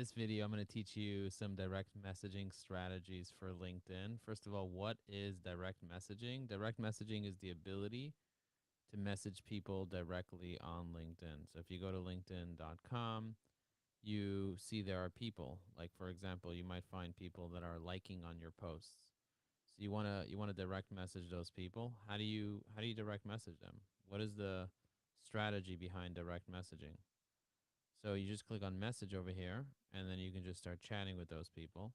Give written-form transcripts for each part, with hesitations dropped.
this video, I'm going to teach you some direct messaging strategies for LinkedIn. First of all, what is direct messaging? Direct messaging is the ability to message people directly on LinkedIn. So if you go to linkedin.com, you see there are people. Like for example, you might find people that are liking on your posts. So you want to direct message those people. How do you direct message them? What is the strategy behind direct messaging? So you just click on message over here, and then you can just start chatting with those people.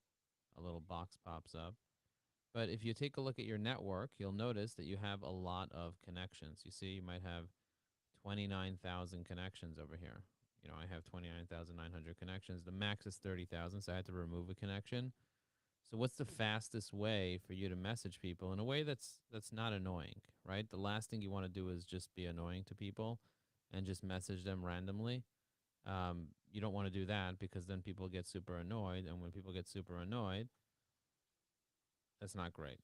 A little box pops up. But if you take a look at your network, you'll notice that you have a lot of connections. You see, you might have 29,000 connections over here. You know, I have 29,900 connections. The max is 30,000, so I had to remove a connection. So what's the fastest way for you to message people in a way that's not annoying, right? The last thing you want to do is just be annoying to people and just message them randomly. You don't want to do that because then people get super annoyed, and when people get super annoyed, that's not great.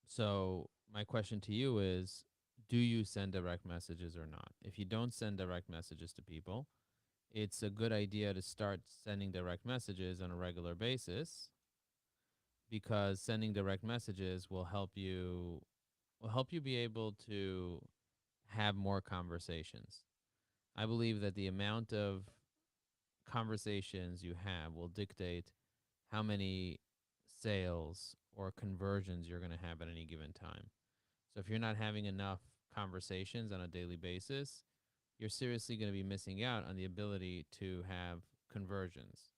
So my question to you is, do you send direct messages or not? If you don't send direct messages to people, it's a good idea to start sending direct messages on a regular basis, because sending direct messages will help you be able to have more conversations. I believe that the amount of conversations you have will dictate how many sales or conversions you're going to have at any given time. So if you're not having enough conversations on a daily basis, you're seriously going to be missing out on the ability to have conversions.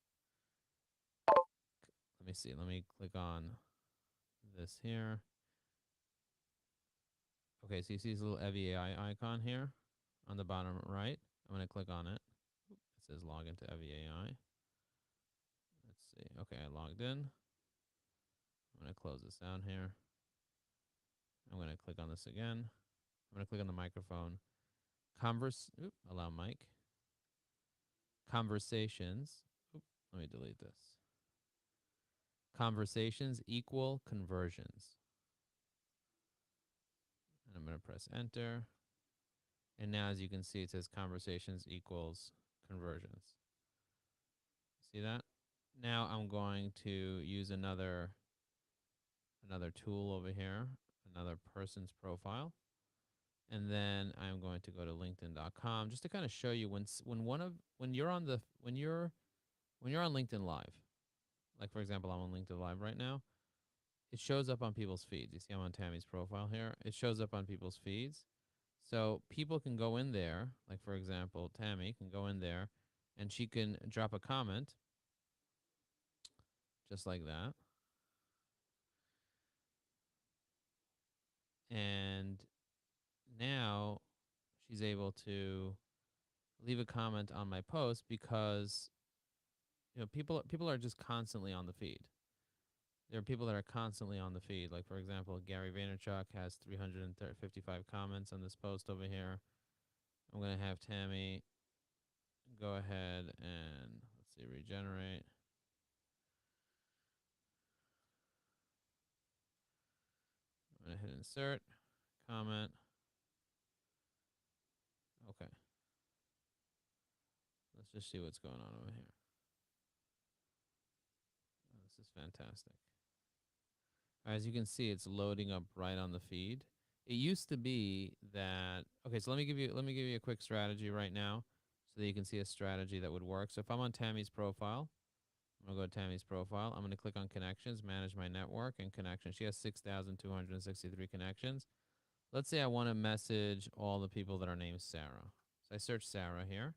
Let me see. Let me click on this here. Okay, so you see this little EVAI icon here on the bottom right. I'm going to click on it. It says log into EVAI. Let's see. Okay, I logged in. I'm going to close this down here. I'm going to click on this again. I'm going to click on the microphone. Allow mic. Conversations. Let me delete this. Conversations equal conversions. And I'm going to press enter. And now, as you can see, it says conversations equals conversions. See that? Now I'm going to use another tool over here, another person's profile. And then I'm going to go to linkedin.com just to kind of show you when you're on LinkedIn Live. Like for example, I'm on LinkedIn Live right now. It shows up on people's feeds. You see I'm on Tammy's profile here. It shows up on people's feeds. So people can go in there, like for example, Tammy can go in there and she can drop a comment just like that. And now she's able to leave a comment on my post because people are just constantly on the feed. There are people that are constantly on the feed. Like for example, Gary Vaynerchuk has 355 comments on this post over here. I'm gonna have Tammy go ahead and let's see, regenerate. I'm gonna hit insert comment. Okay, let's just see what's going on over here. Oh, this is fantastic. As you can see, it's loading up right on the feed. It used to be that, okay, so let me give you a quick strategy right now so that you can see a strategy that would work. So if I'm on Tammy's profile, I'm going to go to Tammy's profile. I'm going to click on connections, manage my network and connections. She has 6,263 connections. Let's say I want to message all the people that are named Sarah. So I search Sarah here.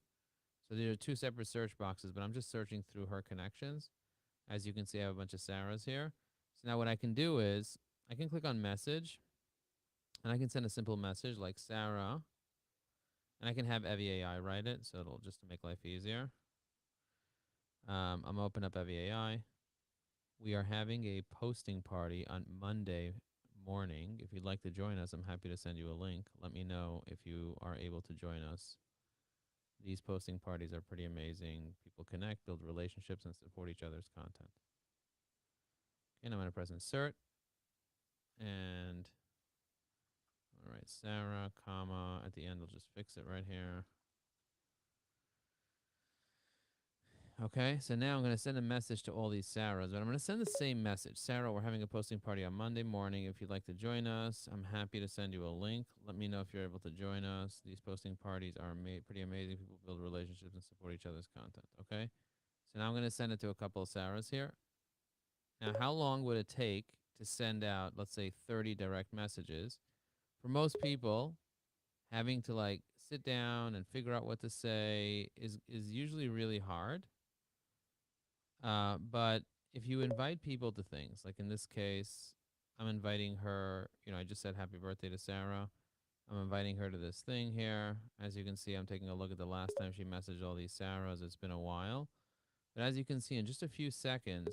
So there are two separate search boxes, but I'm just searching through her connections. As you can see, I have a bunch of Sarahs here. So now what I can do is I can click on message and I can send a simple message like Sarah, and I can have EVAI write it. So it'll just to make life easier. I'm gonna open up EVAI. We are having a posting party on Monday morning. If you'd like to join us, I'm happy to send you a link. Let me know if you are able to join us. These posting parties are pretty amazing. People connect, build relationships, and support each other's content. Okay, and I'm going to press insert. And all right, Sarah, comma, at the end, I'll just fix it right here. Okay, so now I'm going to send a message to all these Sarahs, but I'm going to send the same message. Sarah, we're having a posting party on Monday morning. If you'd like to join us, I'm happy to send you a link. Let me know if you're able to join us. These posting parties are pretty amazing. People build relationships and support each other's content. Okay, so now I'm going to send it to a couple of Sarahs here. Now, how long would it take to send out, let's say, 30 direct messages? For most people, having to like sit down and figure out what to say is usually really hard. But if you invite people to things, like in this case, I'm inviting her, I just said happy birthday to Sarah. I'm inviting her to this thing here. As you can see, I'm taking a look at the last time she messaged all these Sarahs. It's been a while. But as you can see, in just a few seconds,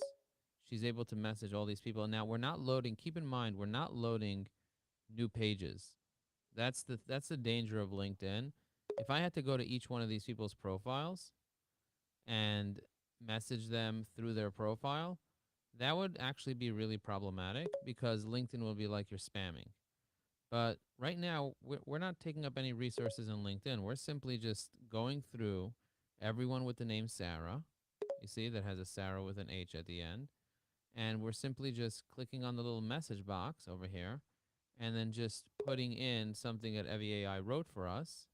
she's able to message all these people. Now, we're not loading, keep in mind, we're not loading new pages. That's the danger of LinkedIn. If I had to go to each one of these people's profiles and message them through their profile, that would actually be really problematic because LinkedIn will be like you're spamming. But right now, we're not taking up any resources in LinkedIn. We're simply just going through everyone with the name Sarah. You see, that has a Sarah with an H at the end. And we're simply just clicking on the little message box over here and then just putting in something that EviAI wrote for us,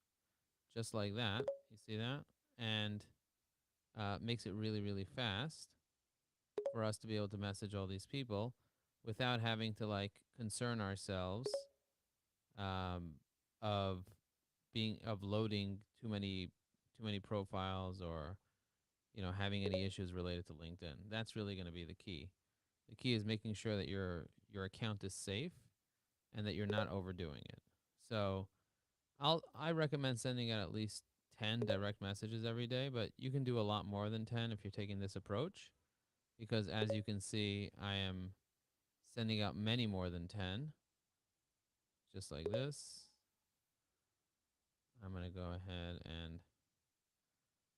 just like that. You see that? And makes it really, really fast for us to be able to message all these people without having to like concern ourselves um, of of loading too many profiles or having any issues related to LinkedIn. That's really going to be the key. The key is making sure that your account is safe and that you're not overdoing it. So I recommend sending out at least 10 direct messages every day, but you can do a lot more than 10 if you're taking this approach because as you can see, I am sending out many more than 10 just like this. I'm going to go ahead and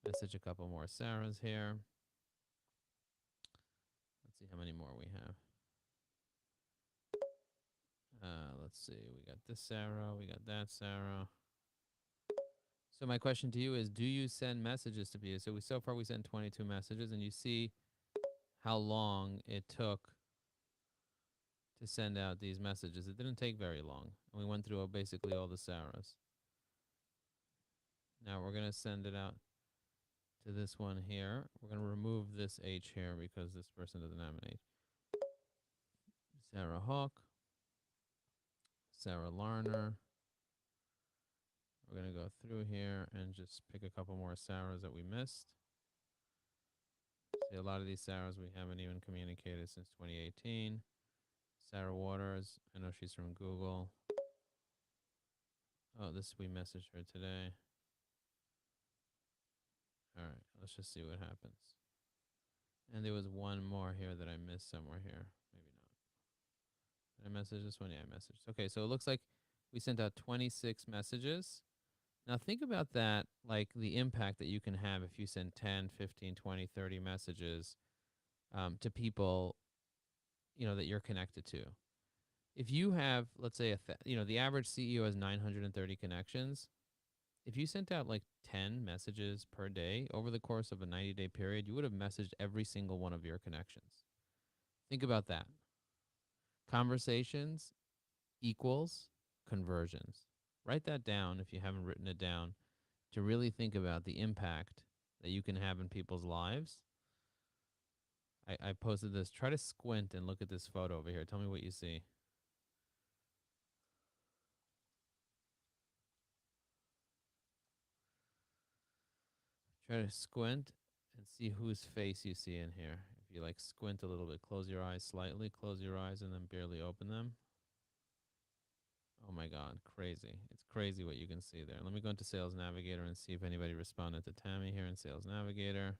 message a couple more Sarahs here. Let's see how many more we have. Let's see. We got this Sarah. We got that Sarah. So my question to you is, do you send messages to people? So far we sent 22 messages, and you see how long it took to send out these messages. It didn't take very long. And we went through basically all the Sarahs. Now we're going to send it out to this one here. We're going to remove this H here because this person doesn't have an H. Sarah Hawk. Sarah Larner. We're going to go through here and just pick a couple more Sarahs that we missed. See, a lot of these Sarahs we haven't even communicated since 2018. Sarah Waters, I know she's from Google. Oh, this we messaged her today. All right, let's just see what happens. And there was one more here that I missed somewhere here. Maybe not. Did I message this one? Yeah, I messaged. Okay, so it looks like we sent out 26 messages. Now think about that, like the impact that you can have if you send 10, 15, 20, 30 messages to people, that you're connected to. If you have, let's say, the average CEO has 930 connections. If you sent out like 10 messages per day over the course of a 90-day period, you would have messaged every single one of your connections. Think about that. Conversations equals conversions. Write that down if you haven't written it down to really think about the impact that you can have in people's lives. I posted this. Try to squint and look at this photo over here. Tell me what you see. Try to squint and see whose face you see in here. If you like squint a little bit, close your eyes slightly, close your eyes and then barely open them. Oh my God, crazy. It's crazy what you can see there. Let me go into Sales Navigator and see if anybody responded to Tammy here in Sales Navigator.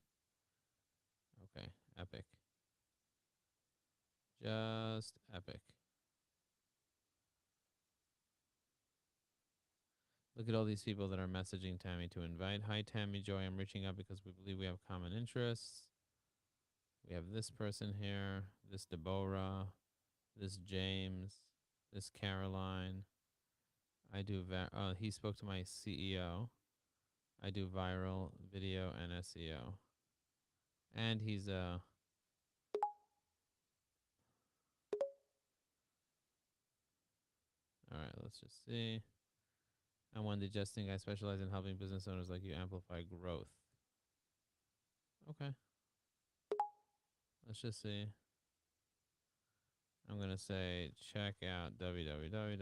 Okay, epic. Just epic. Look at all these people that are messaging Tammy to invite. Hi, Tammy Joy. I'm reaching out because we believe we have common interests. We have this person here, this Deborah, this James, this Caroline. He spoke to my CEO. I do viral video and SEO. And he's all right, let's just see. I'm one digesting. I specialize in helping business owners like you amplify growth. Okay. Let's just see. I'm going to say check out www.eviai.com.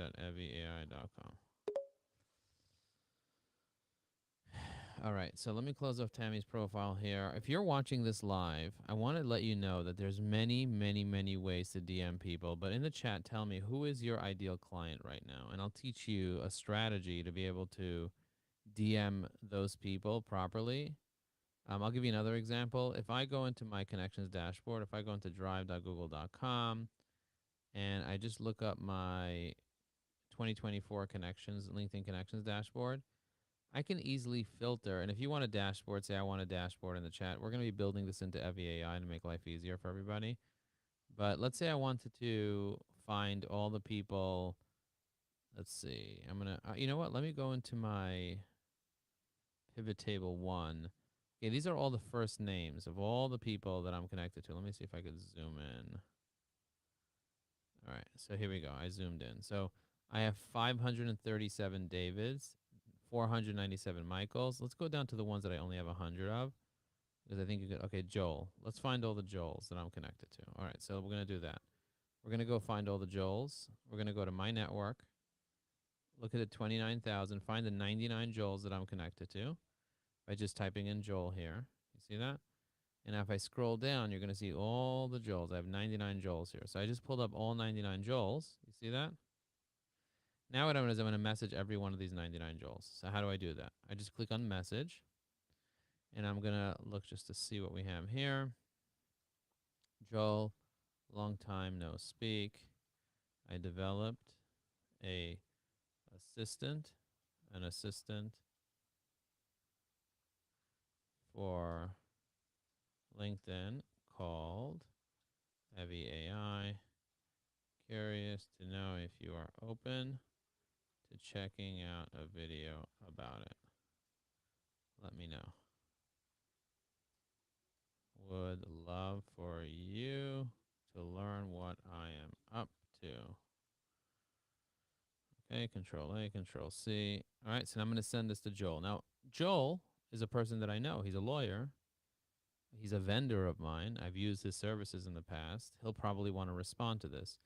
All right, so let me close off Tammy's profile here. If you're watching this live, I want to let you know that there's many, many, many ways to DM people. But in the chat, tell me who is your ideal client right now, and I'll teach you a strategy to be able to DM those people properly. I'll give you another example. If I go into my connections dashboard, if I go into drive.google.com and I just look up my 2024 connections, LinkedIn connections dashboard, I can easily filter. And if you want a dashboard, say I want a dashboard in the chat, we're going to be building this into EviAI to make life easier for everybody. But let's say I wanted to find all the people. Let's see. I'm going to, you know what? Let me go into my pivot table one. Okay, these are all the first names of all the people that I'm connected to. Let me see if I could zoom in. All right, so here we go. I zoomed in. So I have 537 Davids, 497 Michaels. Let's go down to the ones that I only have 100 of, because I think you could. Okay, Joel. Let's find all the Joels that I'm connected to. All right, so we're going to do that. We're going to go find all the Joels. We're going to go to my network, look at the 29,000, find the 99 Joels that I'm connected to by just typing in Joel here. You see that? And if I scroll down, you're going to see all the Joels. I have 99 Joels here. So I just pulled up all 99 Joels. You see that? Now what I'm going to do is I'm going to message every one of these 99 Joels. So how do I do that? I just click on message. And I'm going to look just to see what we have here. Joel, long time no speak. I developed an assistant for LinkedIn called Heavy AI. Curious to know if you are open to checking out a video about it. Let me know. Would love for you to learn what I am up to. Okay, Control A, Control C. All right, so I'm going to send this to Joel. Now, Joel is a person that I know. He's a lawyer. He's a vendor of mine. I've used his services in the past. He'll probably want to respond to this.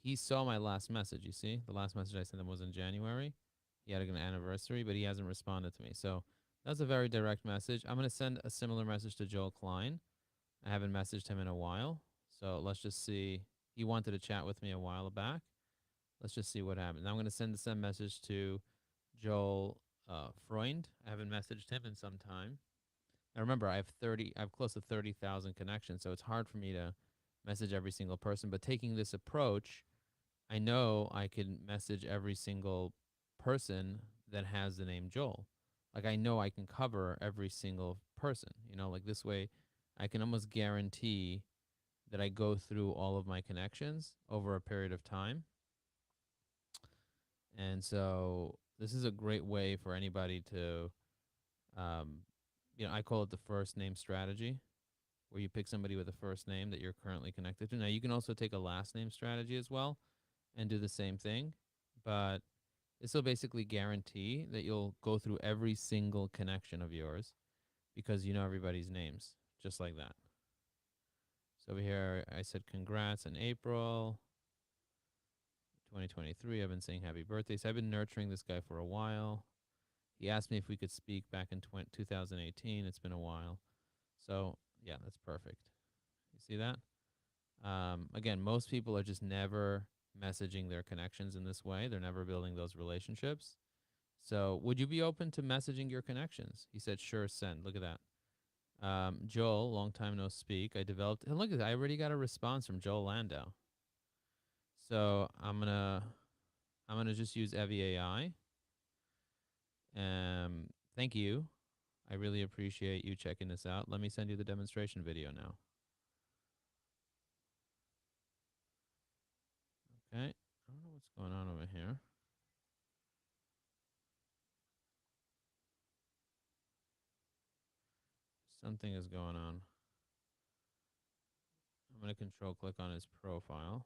He saw my last message, you see? The last message I sent him was in January. He had an anniversary, but he hasn't responded to me. So that's a very direct message. I'm going to send a similar message to Joel Klein. I haven't messaged him in a while. So let's just see. He wanted to chat with me a while back. Let's just see what happens. Now I'm going to send the same message to Joel Freund. I haven't messaged him in some time. Now remember, I have close to 30,000 connections, so it's hard for me to message every single person. But taking this approach, I know I can message every single person that has the name Joel. Like I know I can cover every single person, like this way I can almost guarantee that I go through all of my connections over a period of time. And so this is a great way for anybody to, I call it the first name strategy, where you pick somebody with a first name that you're currently connected to. Now you can also take a last name strategy as well and do the same thing, but this will basically guarantee that you'll go through every single connection of yours because you know everybody's names, just like that. So over here, I said congrats in April 2023. I've been saying happy birthday. So I've been nurturing this guy for a while. He asked me if we could speak back in 2018. It's been a while. So yeah, that's perfect. You see that? Again, most people are just never messaging their connections in this way. They're never building those relationships. So would you be open to messaging your connections? He said, sure, send. Look at that. Joel, long time no speak. I developed, and look at that. I already got a response from Joel Landau. So I'm gonna just use Evi AI. Thank you. I really appreciate you checking this out. Let me send you the demonstration video now. Okay. I don't know what's going on over here. Something is going on. I'm going to control click on his profile.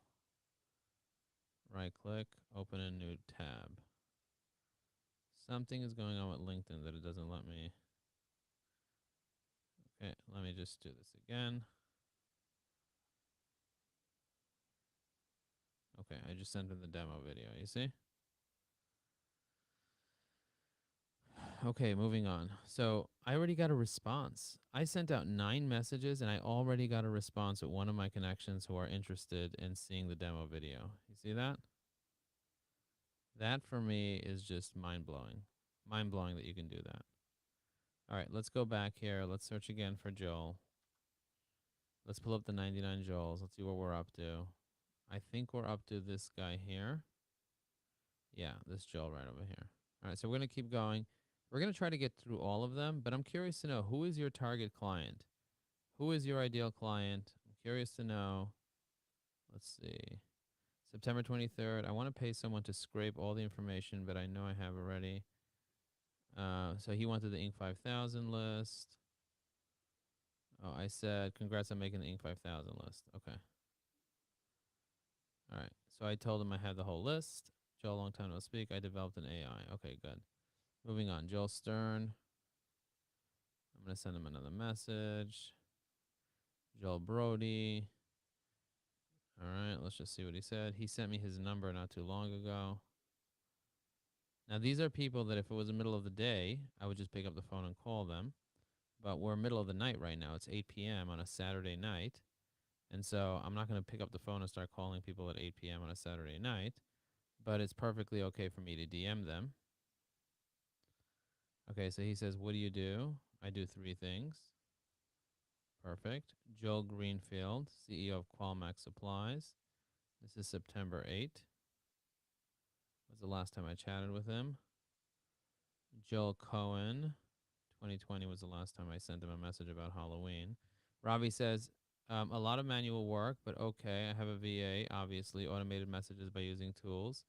Right click, open a new tab. Something is going on with LinkedIn that it doesn't let me. Okay, let me just do this again. Okay, I just sent him the demo video, you see? Okay, moving on. So I already got a response. I sent out 9 messages and I already got a response with one of my connections who are interested in seeing the demo video. You see that? That for me is just mind blowing. Mind blowing that you can do that. All right, let's go back here. Let's search again for Joel. Let's pull up the 99 Joels. Let's see what we're up to. I think we're up to this guy here. Yeah, this Joel right over here. All right, so we're going to keep going. We're going to try to get through all of them, but I'm curious to know, who is your target client? Who is your ideal client? I'm curious to know. Let's see. September 23rd. I want to pay someone to scrape all the information, but I know I have already. So he wanted the Inc. 5000 list. Oh, I said, congrats on making the Inc. 5000 list. Okay. All right. So I told him I had the whole list. Joel, long time no speak. I developed an AI. Okay, good. Moving on. Joel Stern. I'm going to send him another message. Joel Brody. All right, let's just see what he said. He sent me his number not too long ago. Now, these are people that if it was the middle of the day, I would just pick up the phone and call them. But we're middle of the night right now. It's 8 p.m. on a Saturday night. And so I'm not going to pick up the phone and start calling people at 8 p.m. on a Saturday night. But it's perfectly okay for me to DM them. Okay, so he says, what do you do? I do 3 things. Perfect. Joel Greenfield, CEO of Qualmax Supplies. This is September 8th. Was the last time I chatted with him. Joel Cohen, 2020 was the last time I sent him a message about Halloween. Ravi says, a lot of manual work, but okay. I have a VA, obviously, automated messages by using tools.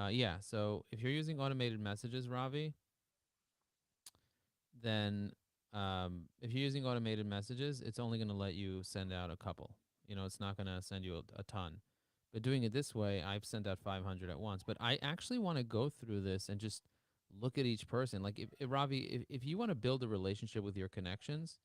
Yeah, so if you're using automated messages, Ravi, then if you're using automated messages, it's only going to let you send out a couple. You know, it's not going to send you a ton. But doing it this way, I've sent out 500 at once. But I actually want to go through this and just look at each person. Like, if Ravi, if you want to build a relationship with your connections,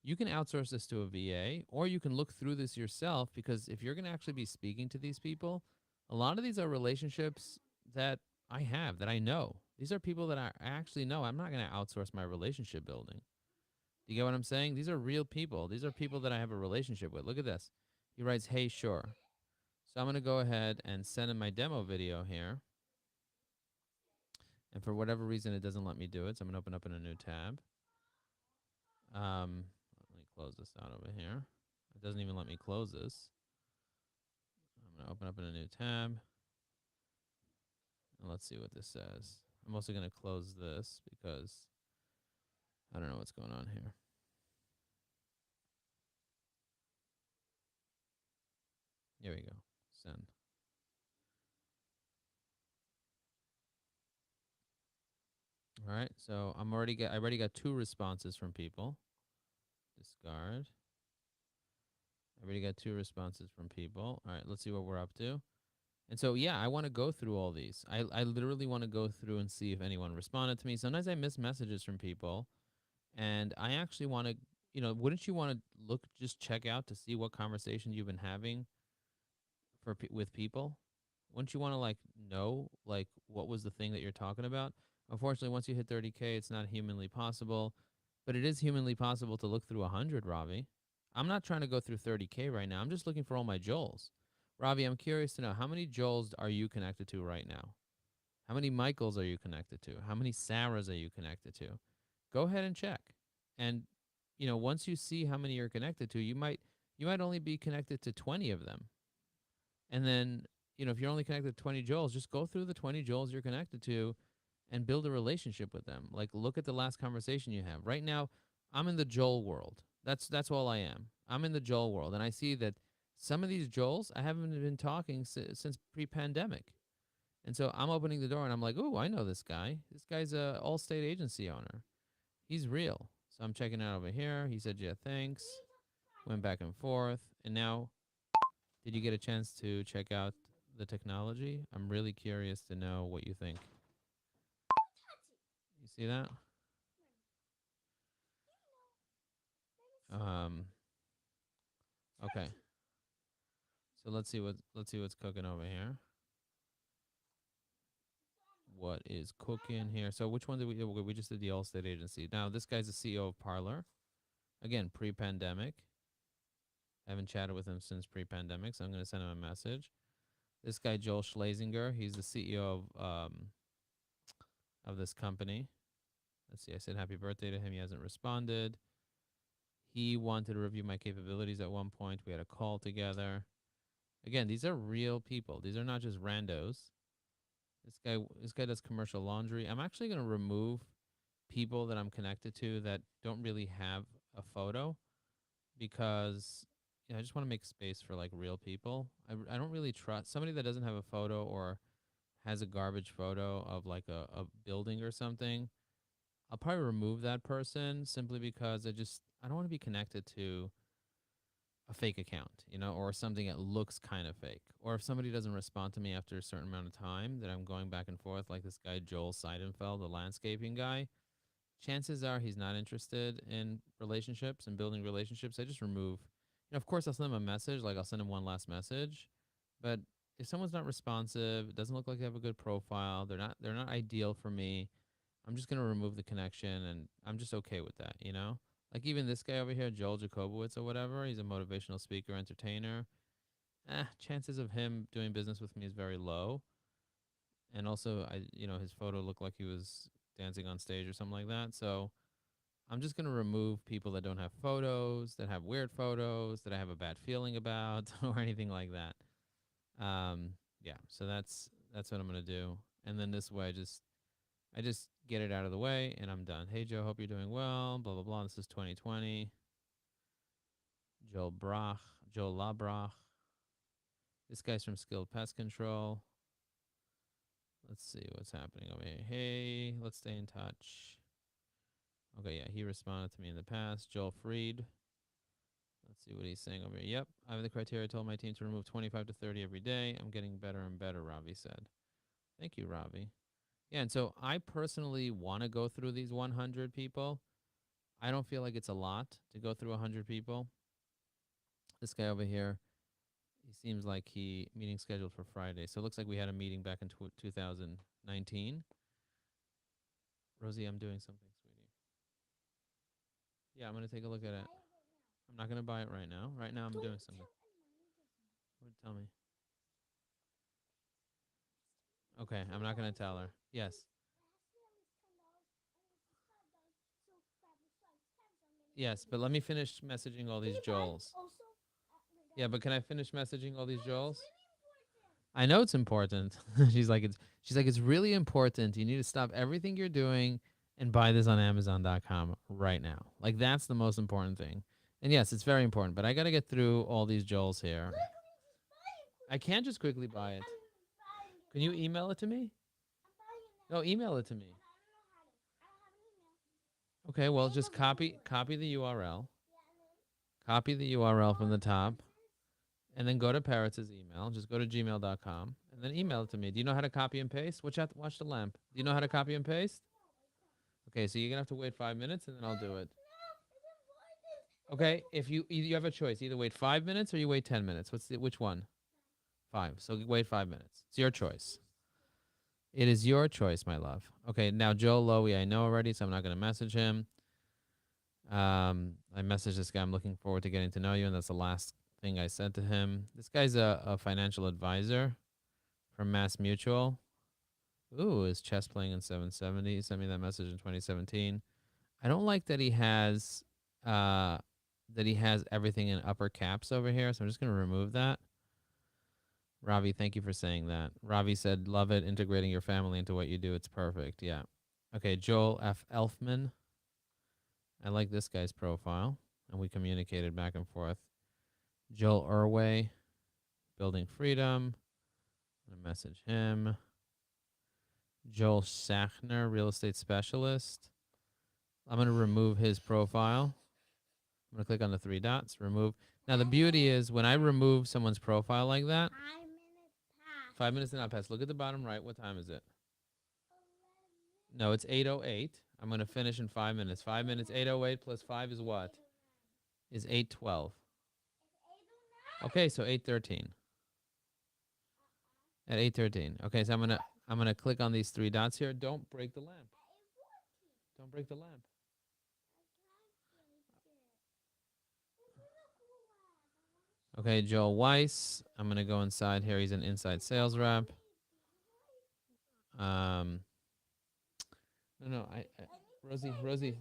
you can outsource this to a VA, or you can look through this yourself, because if you're going to actually be speaking to these people, a lot of these are relationships that I have, that I know. These are people that I actually know. I'm not going to outsource my relationship building. Do you get what I'm saying? These are real people. These are people that I have a relationship with. Look at this. He writes, hey, sure. So I'm going to go ahead and send him my demo video here. And for whatever reason, it doesn't let me do it. So I'm going to open up in a new tab. Let me close this out over here. It doesn't even let me close this. I'm going to open up in a new tab. And let's see what this says. I'm also going to close this because I don't know what's going on here. Here we go. Send. All right. So I already got 2 responses from people. Discard. I already got 2 responses from people. All right. Let's see what we're up to. And so, yeah, I want to go through all these. I literally want to go through and see if anyone responded to me. Sometimes I miss messages from people, and I actually want to, wouldn't you want to just check out to see what conversation you've been having with people? Wouldn't you want to know what was the thing that you're talking about? Unfortunately, once you hit 30K, it's not humanly possible, but it is humanly possible to look through 100, Ravi. I'm not trying to go through 30K right now. I'm just looking for all my Joels. Ravi, I'm curious to know, how many Joels are you connected to right now? How many Michaels are you connected to? How many Sarahs are you connected to? Go ahead and check. And once you see how many you're connected to, you might only be connected to 20 of them. And then, if you're only connected to 20 Joels, just go through the 20 Joels you're connected to and build a relationship with them. Like, look at the last conversation you have. Right now, I'm in the Joel world. That's all I am. I'm in the Joel world. And I see that some of these Joels, I haven't been talking since pre-pandemic. And so I'm opening the door and I'm like, oh, I know this guy. This guy's a Allstate agency owner. He's real. So I'm checking out over here. He said, yeah, thanks. Went back and forth. And now, did you get a chance to check out the technology? I'm really curious to know what you think. You see that? Um, okay. So let's see what's cooking over here. What is cooking here? So which one did we just did the Allstate agency. Now this guy's the CEO of Parlor. Again, pre-pandemic. I haven't chatted with him since pre-pandemic, so I'm going to send him a message. This guy Joel Schlesinger, he's the CEO of this company. Let's see. I said happy birthday to him. He hasn't responded. He wanted to review my capabilities at one point. We had a call together. Again, these are real people. These are not just randos. This guy does commercial laundry. I'm actually going to remove people that I'm connected to that don't really have a photo because I just want to make space for like real people. I don't really trust somebody that doesn't have a photo or has a garbage photo of like a building or something. I'll probably remove that person simply because I don't want to be connected to a fake account, or something that looks kind of fake. Or if somebody doesn't respond to me after a certain amount of time that I'm going back and forth, like this guy Joel Seidenfeld, the landscaping guy, chances are he's not interested in relationships and building relationships. I just remove, of course I'll send him a message, like I'll send him one last message. But if someone's not responsive, it doesn't look like they have a good profile, they're not ideal for me, I'm just gonna remove the connection, and I'm just okay with that. Like even this guy over here, Joel Jacobowitz or whatever, he's a motivational speaker, entertainer. Chances of him doing business with me is very low. And also, his photo looked like he was dancing on stage or something like that. So I'm just gonna remove people that don't have photos, that have weird photos, that I have a bad feeling about, or anything like that. Yeah. So that's what I'm gonna do. And then this way, I just get it out of the way and I'm done. Hey Joe, hope you're doing well. Blah blah blah. This is 2020. Joel Brach, Joel Labrach. This guy's from Skilled Pest Control. Let's see what's happening over here. Hey, let's stay in touch. Okay, yeah, he responded to me in the past. Joel Freed. Let's see what he's saying over here. Yep, I have the criteria. I told my team to remove 25 to 30 every day. I'm getting better and better, Ravi said. Thank you, Ravi. Yeah, and so I personally want to go through these 100 people. I don't feel like it's a lot to go through 100 people. This guy over here, he seems like he meeting scheduled for Friday. So it looks like we had a meeting back in 2019. Rosie, I'm doing something, sweetie. Yeah, I'm going to take a look at it. I'm not going to buy it right now. Right now, I'm doing something. Tell me. Okay, I'm not going to tell her. Yes. Yes, but let me finish messaging all these Joels. Yeah, but can I finish messaging all these Joels? I know it's important. She's like it's really important. You need to stop everything you're doing and buy this on Amazon.com right now. Like that's the most important thing. And yes, it's very important, but I got to get through all these Joels here. I can't just quickly buy it. Can you email it to me? No, email it to me. Okay, well, just copy the URL. Copy the URL from the top and then go to Parrots' email. Just go to gmail.com and then email it to me. Do you know how to copy and paste? Watch the lamp. Do you know how to copy and paste? Okay, so you're going to have to wait 5 minutes and then I'll do it. Okay, if you have a choice, either wait 5 minutes or you wait 10 minutes. Which one? 5. So wait 5 minutes. It's your choice. It is your choice, my love. Okay, now Joe Lowy, I know already, so I'm not going to message him. I messaged this guy. I'm looking forward to getting to know you, and that's the last thing I said to him. This guy's a financial advisor from Mass Mutual. Ooh, is chess playing in 770? He sent me that message in 2017. I don't like that he has everything in upper caps over here, so I'm just gonna remove that. Ravi, thank you for saying that. Ravi said, love it, integrating your family into what you do. It's perfect. Yeah. Okay, Joel F. Elfman. I like this guy's profile, and we communicated back and forth. Joel Irway, Building Freedom. I'm going to message him. Joel Sachner, Real Estate Specialist. I'm going to remove his profile. I'm going to click on the three dots, remove. Now, the beauty is when I remove someone's profile like that, 5 minutes and not past. Look at the bottom right. What time is it? No, it's 8:08. I'm going to finish in 5 minutes. 5 minutes, 8:08 plus 5 is what? Is 8:12. Okay, so 8:13. At 8:13. Okay, so I'm gonna click on these three dots here. Don't break the lamp. Don't break the lamp. Okay, Joel Weiss. I'm gonna go inside here. He's an inside sales rep. No, Rosie.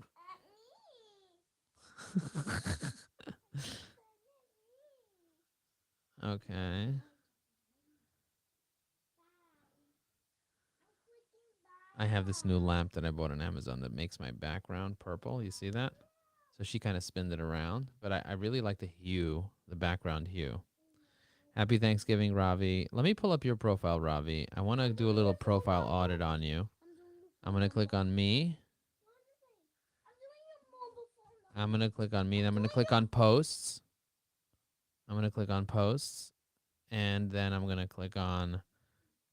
Okay. I have this new lamp that I bought on Amazon that makes my background purple. You see that? So she kind of spinned it around, but I really like the hue, the background hue. Happy Thanksgiving, Ravi. Let me pull up your profile, Ravi. I want to do a little profile audit on you. I'm going to click on me. I'm going to click on me. And I'm going to click on posts. I'm going to click on posts. And then I'm going to click on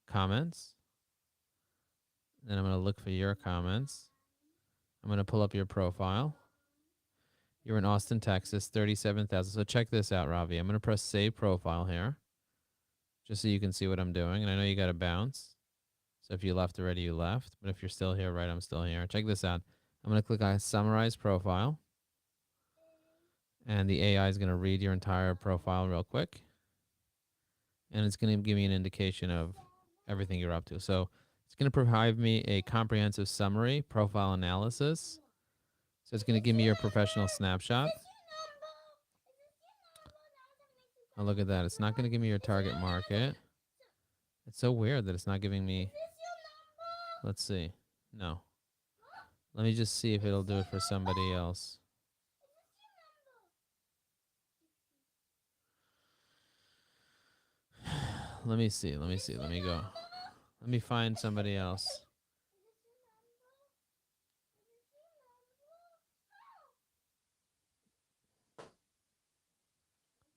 comments. Then I'm going to look for your comments. I'm going to pull up your profile. You're in Austin, Texas, 37,000. So check this out, Ravi. I'm going to press save profile here just so you can see what I'm doing. And I know you got to bounce. So if you left already, you left. But if you're still here, right, I'm still here. Check this out. I'm going to click on summarize profile. And the AI is going to read your entire profile real quick. And it's going to give me an indication of everything you're up to. So it's going to provide me a comprehensive summary, profile analysis. So it's going to give me your professional snapshot. Oh, look at that. It's not going to give me your target market. It's so weird that it's not giving me. Let's see. No. Let me just see if it'll do it for somebody else. Let me see. Let me go. Let me find somebody else.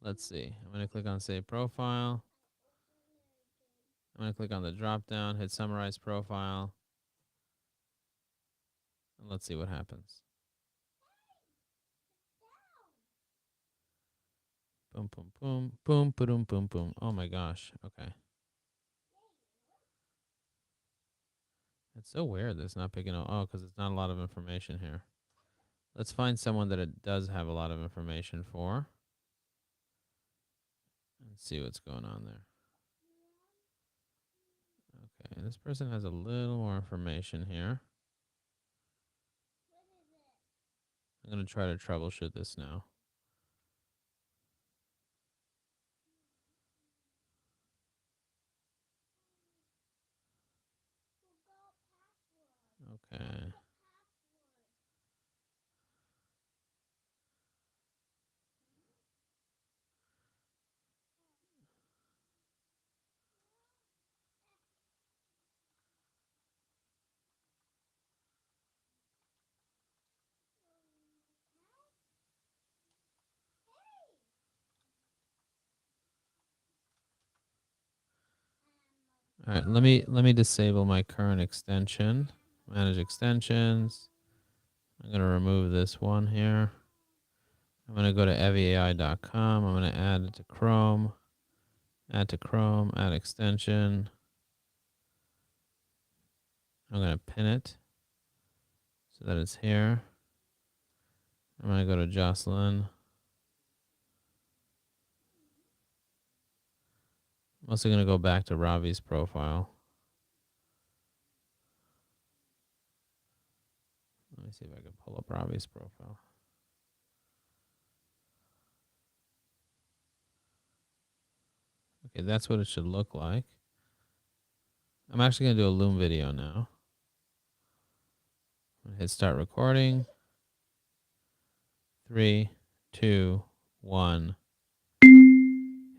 Let's see. I'm going to click on save profile. I'm going to click on the drop down, hit summarize profile. And let's see what happens. Boom, boom, boom, boom, boom, boom, boom. Oh my gosh. Okay. It's so weird that it's not picking up. Oh, because it's not a lot of information here. Let's find someone that it does have a lot of information for. Let's see what's going on there. Okay, this person has a little more information here. I'm going to try to troubleshoot this now. Okay. All right, let me disable my current extension. Manage extensions. I'm going to remove this one here. I'm going to go to eviai.com. I'm going to add it to Chrome. Add to Chrome, add extension. I'm going to pin it so that it's here. I'm going to go to Jocelyn. I'm also going to go back to Ravi's profile. Let me see if I can pull up Ravi's profile. Okay, that's what it should look like. I'm actually going to do a Loom video now. I'm going to hit start recording. 3, 2, 1.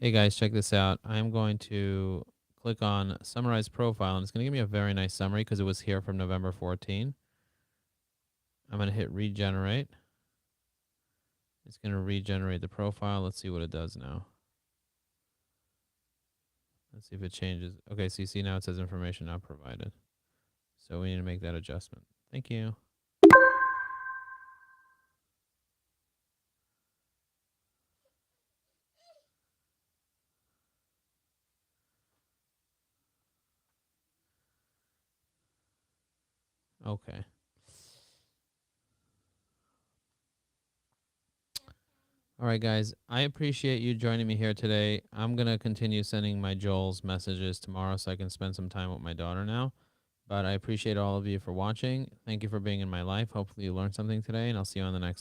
Hey guys, check this out. I'm going to click on summarize profile, and it's going to give me a very nice summary because it was here from November 14. I'm going to hit regenerate. It's going to regenerate the profile. Let's see what it does now. Let's see if it changes. Okay, so you see now it says information not provided. So we need to make that adjustment. Thank you. Okay. All right, guys. I appreciate you joining me here today. I'm going to continue sending my Joel's messages tomorrow so I can spend some time with my daughter now. But I appreciate all of you for watching. Thank you for being in my life. Hopefully you learned something today, and I'll see you on the next